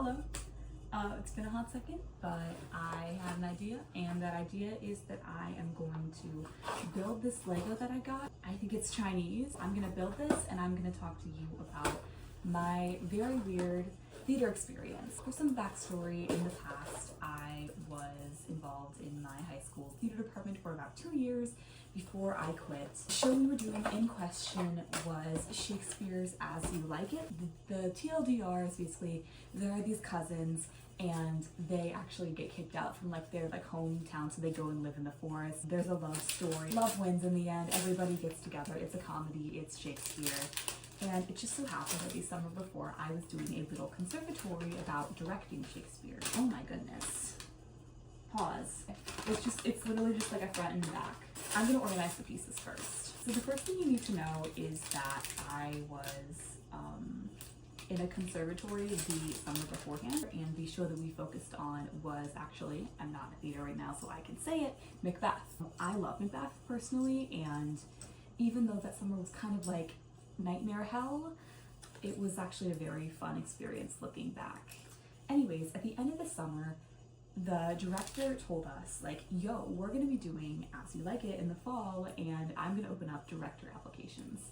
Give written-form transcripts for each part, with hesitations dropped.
Hello. It's been a hot second, but I have an idea, and that idea is that I am going to build this Lego that I got. I think it's Chinese. I'm gonna build this, and I'm gonna talk to you about my very weird theater experience. For some backstory, in the past, I was involved in my high school theater department for about 2 years before I quit. The show we were doing in question was Shakespeare's As You Like It. The TLDR is basically, there are these cousins and they actually get kicked out from their hometown, so they go and live in the forest. There's a love story. Love wins in the end. Everybody gets together. It's a comedy. It's Shakespeare. And it just so happened that the summer before, I was doing a little conservatory about directing Shakespeare. Oh my goodness. Pause. It's literally just like a front and back. I'm gonna organize the pieces first. So the first thing you need to know is that I was in a conservatory the summer beforehand, and the show that we focused on was actually, I'm not in a theater right now so I can say it, Macbeth. I love Macbeth personally, and even though that summer was kind of like nightmare hell, it was actually a very fun experience looking back. Anyways, at the end of the summer, the director told us, yo, we're gonna be doing As You Like It in the fall, and I'm gonna open up director applications.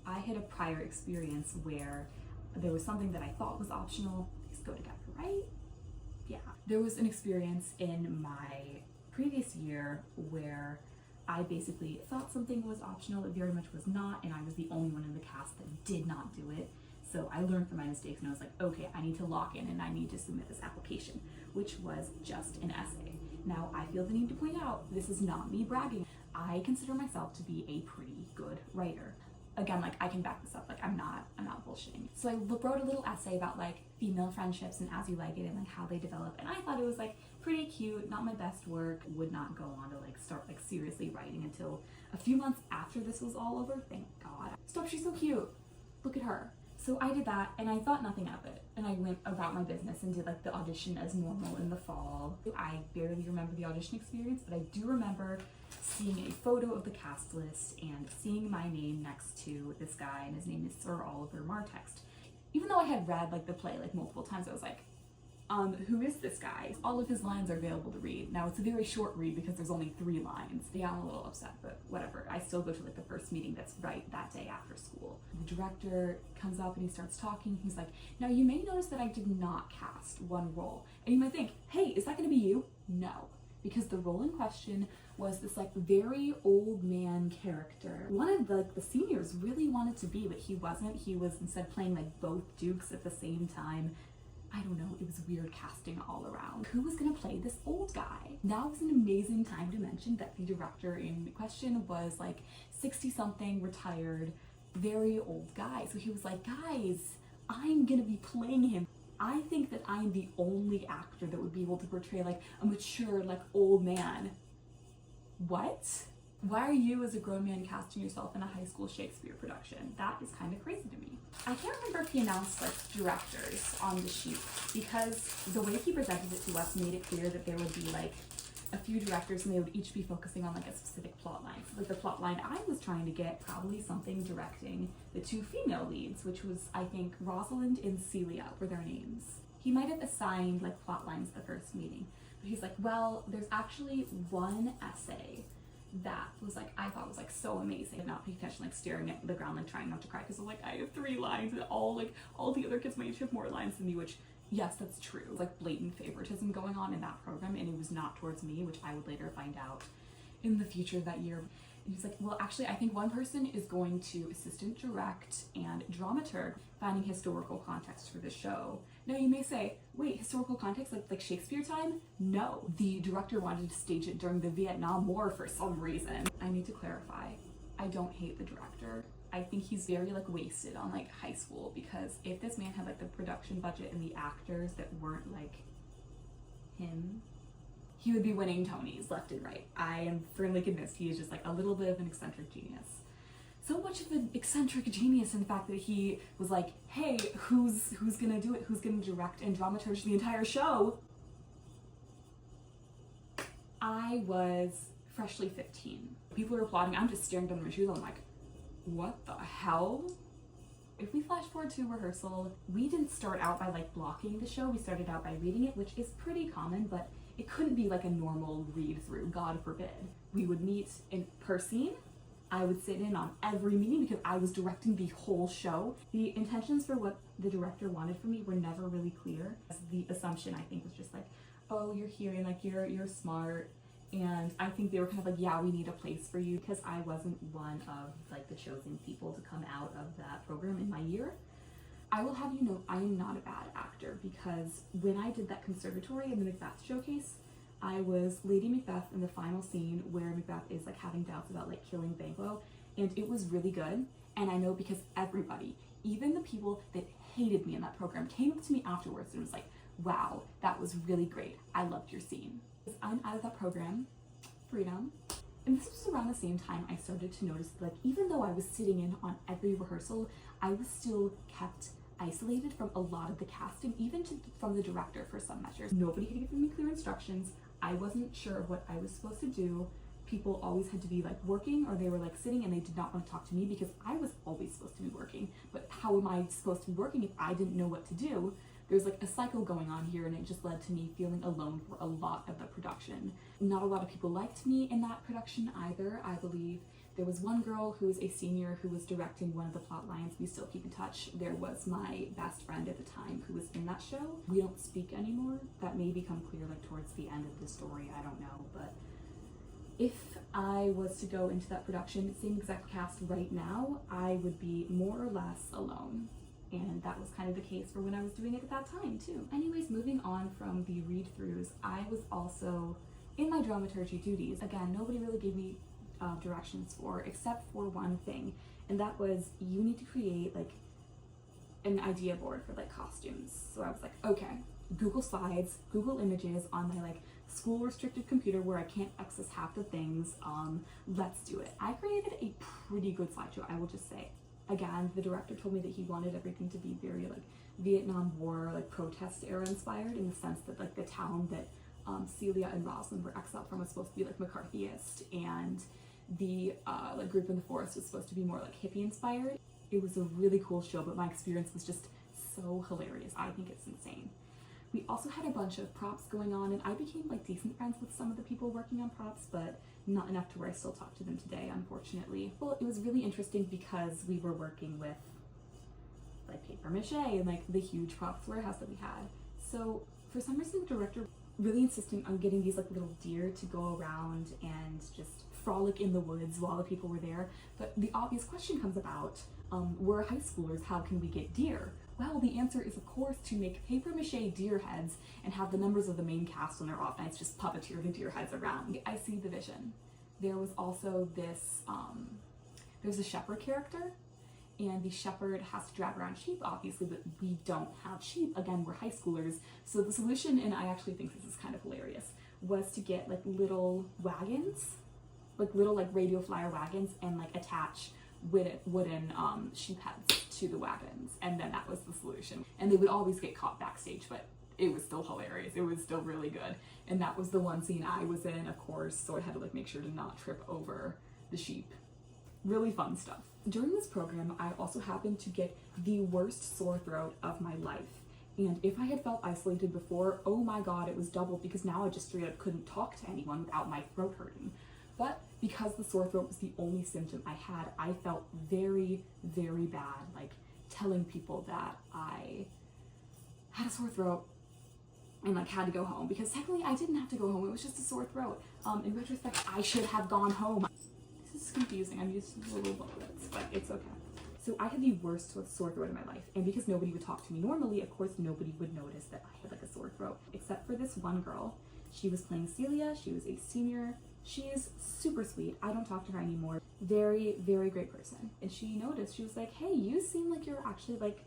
I had a prior experience where there was something that I thought was optional. These go together, right? Yeah. There was an experience in my previous year where I basically thought something was optional. It very much was not, and I was the only one in the cast that did not do it. So I learned from my mistakes, and I was like, okay, I need to lock in and I need to submit this application, which was just an essay. Now, I feel the need to point out, this is not me bragging. I consider myself to be a pretty good writer. Again, I can back this up, I'm not bullshitting. So I wrote a little essay about female friendships and As You Like It and how they develop, and I thought it was pretty cute, not my best work. Would not go on to start seriously writing until a few months after this was all over. Thank God. Stop, she's so cute. Look at her. So I did that, and I thought nothing of it, and I went about my business and did the audition as normal in the fall. I barely remember the audition experience, but I do remember seeing a photo of the cast list and seeing my name next to this guy, and his name is Sir Oliver Martext. Even though I had read the play multiple times, I was who is this guy? All of his lines are available to read. Now, it's a very short read because there's only 3 lines. Yeah, I'm a little upset, but whatever. I still go to the first meeting that's right that day after school. The director comes up and he starts talking. He's like, now you may notice that I did not cast one role. And you might think, hey, is that gonna be you? No, because the role in question was this very old man character. One of the seniors really wanted to be, but he wasn't. He was instead playing both dukes at the same time. I don't know, it was weird casting all around. Who was gonna play this old guy? Now was an amazing time to mention that the director in question was 60 something, retired, very old guy. So he was like, guys, I'm gonna be playing him. I think that I am the only actor that would be able to portray a mature, old man. What? Why are you as a grown man casting yourself in a high school Shakespeare production? That is kind of crazy to me. I can't remember if he announced directors on the sheet, because the way he presented it to us made it clear that there would be a few directors and they would each be focusing on a specific plot line. So the plot line I was trying to get, probably something directing the 2 female leads, which was, I think, Rosalind and Celia were their names. He might have assigned plot lines the first meeting, but he's like, well, there's actually one essay that was I thought was so amazing. Not paying attention, staring at the ground, trying not to cry, because I was I have 3 lines, and all the other kids might have more lines than me, which, yes, that's true. It was blatant favoritism going on in that program, and it was not towards me, which I would later find out in the future that year. And he's like, well, actually, I think one person is going to assistant direct and dramaturg, finding historical context for the show. Now you may say, wait, historical context like Shakespeare time? No, the director wanted to stage it during the Vietnam War for some reason. I need to clarify, I don't hate the director. I think he's very wasted on high school, because if this man had the production budget and the actors that weren't him, he would be winning Tonys left and right. I am firmly convinced he is just a little bit of an eccentric genius. So much of an eccentric genius in the fact that he was hey, who's gonna do it? Who's gonna direct and dramaturge the entire show? I was freshly 15. People were applauding. I'm just staring down my shoes. I'm like, what the hell? If we flash forward to rehearsal, we didn't start out by like blocking the show. We started out by reading it, which is pretty common, but it couldn't be like a normal read through, God forbid. We would meet per scene. I would sit in on every meeting because I was directing the whole show. The intentions for what the director wanted from me were never really clear. The assumption, I think, was just like, oh, you're here and like you're smart. And I think they were kind of like, yeah, we need a place for you, because I wasn't one of like the chosen people to come out of that program in my year. I will have you know, I am not a bad actor, because when I did that conservatory in the Macbeth showcase, I was Lady Macbeth in the final scene where Macbeth is like having doubts about like killing Banquo, and it was really good. And I know because everybody, even the people that hated me in that program, came up to me afterwards and was like, wow, that was really great. I loved your scene. I'm out of that program, freedom. And this was around the same time I started to notice that, like, even though I was sitting in on every rehearsal, I was still kept isolated from a lot of the casting, even from the director for some measures. Nobody had given me clear instructions. I wasn't sure of what I was supposed to do. People always had to be like working, or they were like sitting and they did not want to talk to me because I was always supposed to be working. But how am I supposed to be working if I didn't know what to do? There's like a cycle going on here, and it just led to me feeling alone for a lot of the production. Not a lot of people liked me in that production either, I believe. There was one girl who was a senior who was directing one of the plot lines. We still keep in touch. There was my best friend at the time who was in that show. We don't speak anymore. That may become clear like towards the end of the story, I don't know. But if I was to go into that production, same exact cast right now, I would be more or less alone. And that was kind of the case for when I was doing it at that time too. Anyways, moving on from the read-throughs, I was also in my dramaturgy duties. Again, nobody really gave me directions for, except for one thing, and that was you need to create like an idea board for like costumes. So I was like, okay, Google Slides, Google Images on my like school restricted computer where I can't access half the things. Let's do it. I created a pretty good slideshow, I will just say. Again, the director told me that he wanted everything to be very like Vietnam War, like protest era inspired, in the sense that like the town that Celia and Rosalind were exiled from was supposed to be like McCarthyist, and the like group in the forest was supposed to be more like hippie inspired. It was a really cool show, but my experience was just so hilarious. I think it's insane. We also had a bunch of props going on, and I became like decent friends with some of the people working on props, but not enough to where I still talk to them today, unfortunately. Well, it was really interesting because we were working with like paper mache and like the huge props warehouse that we had. So for some reason, the director really insisted on getting these like little deer to go around and just frolic in the woods while the people were there. But the obvious question comes about, we're high schoolers, how can we get deer? Well, the answer is, of course, to make paper mache deer heads and have the members of the main cast on their off nights just puppeteer the deer heads around. I see the vision. There was also this, there's a shepherd character, and the shepherd has to drag around sheep, obviously, but we don't have sheep. Again, we're high schoolers. So the solution, and I actually think this is kind of hilarious, was to get like little wagons, like little like radio flyer wagons, and like attach wooden sheep heads to the wagons, and then that was the solution. And they would always get caught backstage, but it was still hilarious. It was still really good. And that was the one scene I was in, of course, so I had to like make sure to not trip over the sheep. Really fun stuff. During this program, I also happened to get the worst sore throat of my life. And if I had felt isolated before, oh my god, it was doubled, because now I just straight up couldn't talk to anyone without my throat hurting. But because the sore throat was the only symptom I had, I felt very, very bad, like telling people that I had a sore throat and like had to go home, because technically I didn't have to go home, it was just a sore throat. In retrospect, I should have gone home. This is confusing, I'm used to little bullets, but it's okay. So I had the worst sore throat in my life, and because nobody would talk to me normally, of course nobody would notice that I had like a sore throat, except for this one girl. She was playing Celia, she was a senior. She is super sweet. I don't talk to her anymore. Very, very great person. And she noticed, she was like, hey, you seem like you're actually like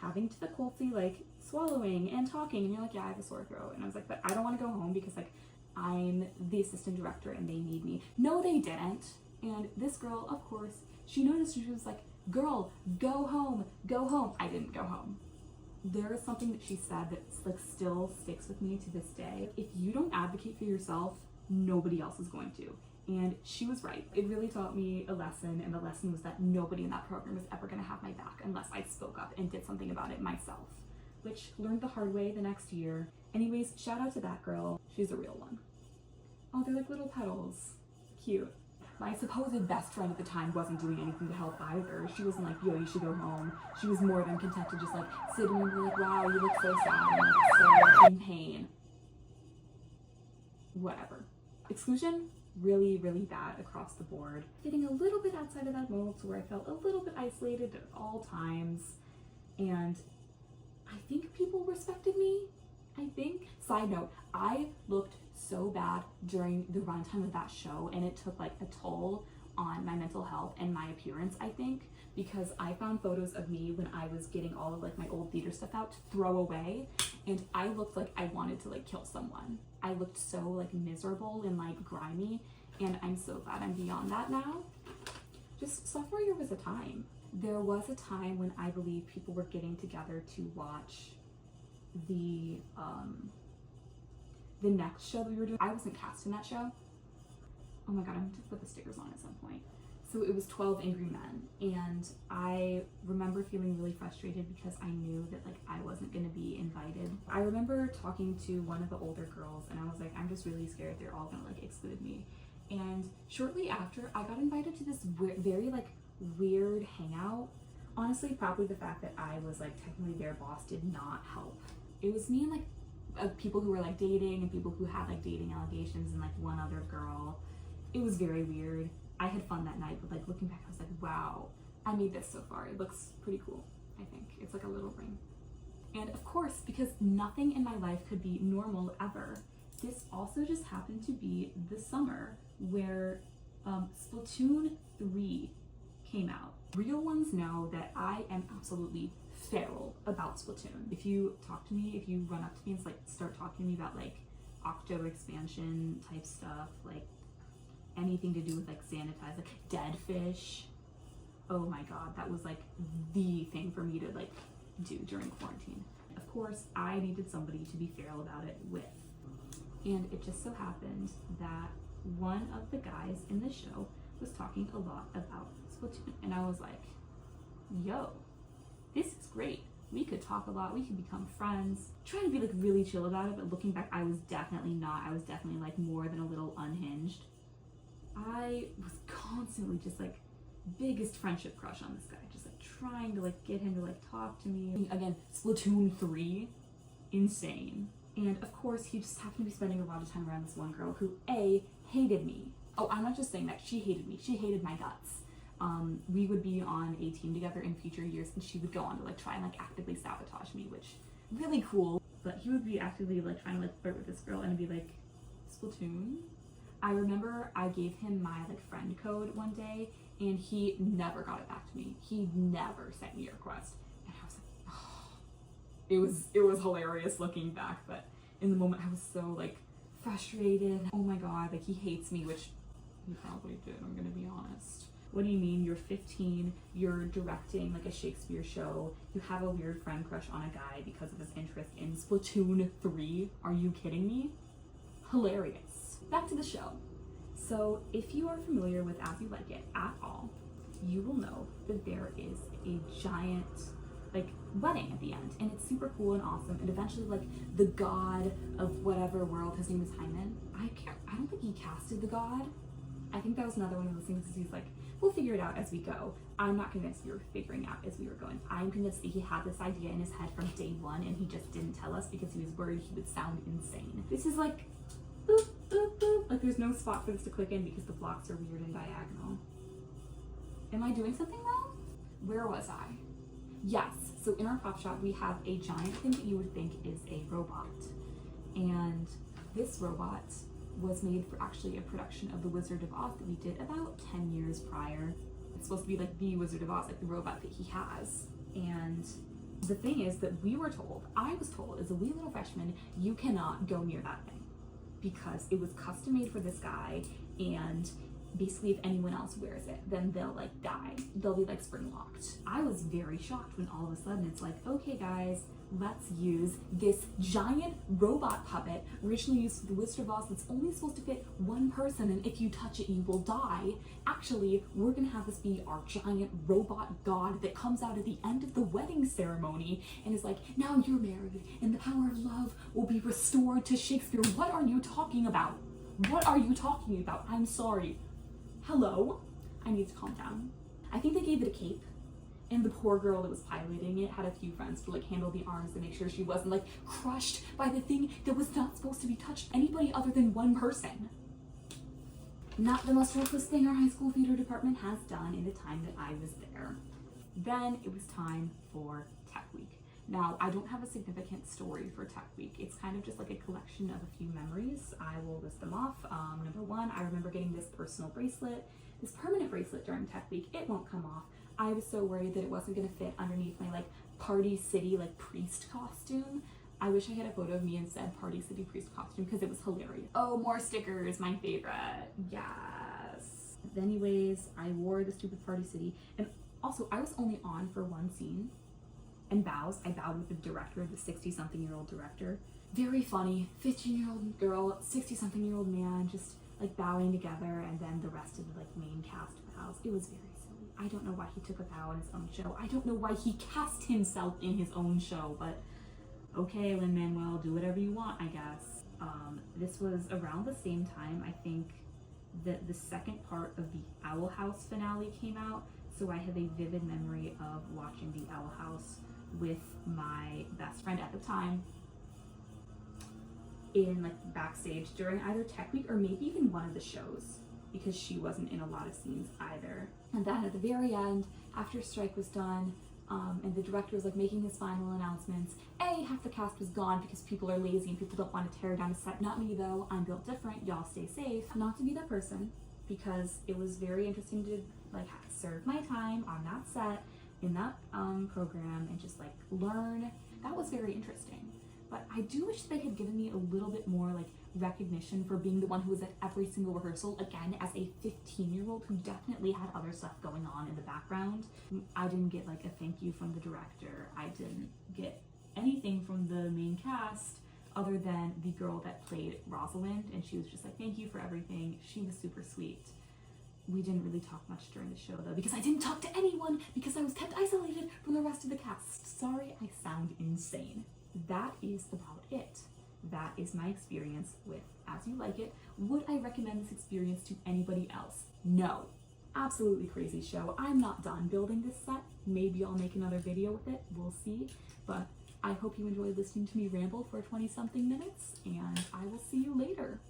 having difficulty like swallowing and talking. And you're like, yeah, I have a sore throat. And I was like, but I don't want to go home because like I'm the assistant director and they need me. No, they didn't. And this girl, of course, she noticed, she was like, girl, go home, go home. I didn't go home. There is something that she said that like still sticks with me to this day. If you don't advocate for yourself, nobody else is going to. And she was right. It really taught me a lesson, and the lesson was that nobody in that program was ever gonna have my back unless I spoke up and did something about it myself, which learned the hard way the next year. Anyways, shout out to that girl. She's a real one. Oh, they're like little petals. Cute. My supposed best friend at the time wasn't doing anything to help either. She wasn't like, yo, you should go home. She was more than content to just like sit and be like, wow, you look so sad and like so in pain. Whatever. Exclusion, really, really bad across the board. Getting a little bit outside of that mold to where I felt a little bit isolated at all times. And I think people respected me. I think. Side note, I looked so bad during the runtime of that show, and it took like a toll on my mental health and my appearance, I think, because I found photos of me when I was getting all of like my old theater stuff out to throw away, and I looked like I wanted to like kill someone. I looked so like miserable and like grimy, and I'm so glad I'm beyond that now. Just sophomore year was a time. There was a time when I believe people were getting together to watch the next show that we were doing. I wasn't cast in that show. Oh my god, I'm gonna put the stickers on at some point. So it was 12 Angry Men, and I remember feeling really frustrated because I knew that like I wasn't gonna be invited. I remember talking to one of the older girls, and I was like, I'm just really scared they're all gonna like exclude me. And shortly after, I got invited to this very like weird hangout. Honestly, probably the fact that I was like technically their boss did not help. It was me and like people who were like dating and people who had like dating allegations and like one other girl. It was very weird. I had fun that night, but like looking back, I was like, wow, I made this so far. It looks pretty cool, I think. It's like a little ring. And of course, because nothing in my life could be normal ever, this also just happened to be the summer where Splatoon 3 came out. Real ones know that I am absolutely feral about Splatoon. If you talk to me, if you run up to me and like start talking to me about like Octo expansion type stuff, like anything to do with like sanitize, like dead fish, oh my god, that was like the thing for me to like do during quarantine. Of course, I needed somebody to be feral about it with. And it just so happened that one of the guys in the show was talking a lot about Splatoon, and I was like, yo, this is great. We could talk a lot, we could become friends. Trying to be like really chill about it, but looking back, I was definitely not. I was definitely like more than a little unhinged. I was constantly just like biggest friendship crush on this guy, just like trying to like get him to like talk to me. Again, Splatoon 3, insane. And of course, he just happened to be spending a lot of time around this one girl who A, hated me. Oh, I'm not just saying that, she hated me. She hated my guts. We would be on a team together in future years, and she would go on to like try and like actively sabotage me, which really cool. But he would be actively like trying to like flirt with this girl and be like, Splatoon? I remember I gave him my like friend code one day, and he never got it back to me. He never sent me a request, and I was like, oh. It was hilarious looking back, but in the moment I was so like frustrated. Oh my god, like he hates me, which he probably did, I'm gonna be honest. What do you mean you're 15, you're directing like a Shakespeare show, you have a weird friend crush on a guy because of his interest in Splatoon 3? Are you kidding me? Hilarious. Back to the show. So if you are familiar with As You Like It at all, you will know that there is a giant like wedding at the end, and it's super cool and awesome, and eventually like the god of whatever world, his name is Hyman. I don't think he casted the god. I think that was another one of those things. He's like, we'll figure it out as we go. I'm not convinced we were figuring out as we were going. I'm convinced that he had this idea in his head from day one, and he just didn't tell us because he was worried he would sound insane. This is like, boop, boop, boop. Like there's no spot for this to click in because the blocks are weird and diagonal. Am I doing something wrong? Where was I? Yes, so in our prop shop, we have a giant thing that you would think is a robot. And this robot was made for actually a production of The Wizard of Oz that we did about 10 years prior. It's supposed to be like the Wizard of Oz, like the robot that he has. And the thing is that we were told, I was told as a wee little freshman, you cannot go near that thing because it was custom made for this guy, and basically if anyone else wears it, then they'll like die. They'll be like spring locked. I was very shocked when all of a sudden it's like, okay guys, let's use this giant robot puppet, originally used for the Wizard of Oz, that's only supposed to fit one person, and if you touch it, you will die. Actually, we're gonna have this be our giant robot god that comes out at the end of the wedding ceremony and is like, now you're married, and the power of love will be restored to Shakespeare. What are you talking about? What are you talking about? I'm sorry. Hello? I need to calm down. I think they gave it a cape. And the poor girl that was piloting it had a few friends to like handle the arms to make sure she wasn't like crushed by the thing that was not supposed to be touched anybody other than one person. Not the most ruthless thing our high school theater department has done in the time that I was there. Then it was time for Tech Week. Now, I don't have a significant story for Tech Week. It's kind of just like a collection of a few memories. I will list them off. Number one, I remember getting this personal bracelet, this permanent bracelet during Tech Week. It won't come off. I was so worried that it wasn't gonna fit underneath my like Party City like priest costume. I wish I had a photo of me in said Party City priest costume because it was hilarious. Oh, more stickers, my favorite. Yes. Anyways, I wore the stupid Party City, and also I was only on for one scene and bows. I bowed with the director, the 60-something-year-old director. Very funny, 15-year-old girl, 60-something-year-old man, just like bowing together, and then the rest of the like main cast bows. It was very silly. I don't know why he took a bow in his own show. I don't know why he cast himself in his own show, but okay, Lin-Manuel, do whatever you want, I guess. This was around the same time, I think, that the second part of the Owl House finale came out, so I have a vivid memory of watching the Owl House with my best friend at the time in like backstage during either Tech Week or maybe even one of the shows, because she wasn't in a lot of scenes either. And then at the very end, after strike was done, and the director was like making his final announcements, half the cast was gone because people are lazy and people don't want to tear down a set. Not me though, I'm built different, y'all stay safe. Not to be that person, because it was very interesting to like serve my time on that set, in that program, and just like learn. That was very interesting. But I do wish they had given me a little bit more like recognition for being the one who was at every single rehearsal, again, as a 15-year-old who definitely had other stuff going on in the background. I didn't get like a thank you from the director. I didn't get anything from the main cast other than the girl that played Rosalind, and she was just like, thank you for everything. She was super sweet. We didn't really talk much during the show though, because I didn't talk to anyone because I was kept isolated from the rest of the cast. Sorry, I sound insane. That is about it. That is my experience with As You Like It. Would I recommend this experience to anybody else? No. Absolutely crazy show. I'm not done building this set. Maybe I'll make another video with it. We'll see. But I hope you enjoyed listening to me ramble for 20-something minutes, and I will see you later.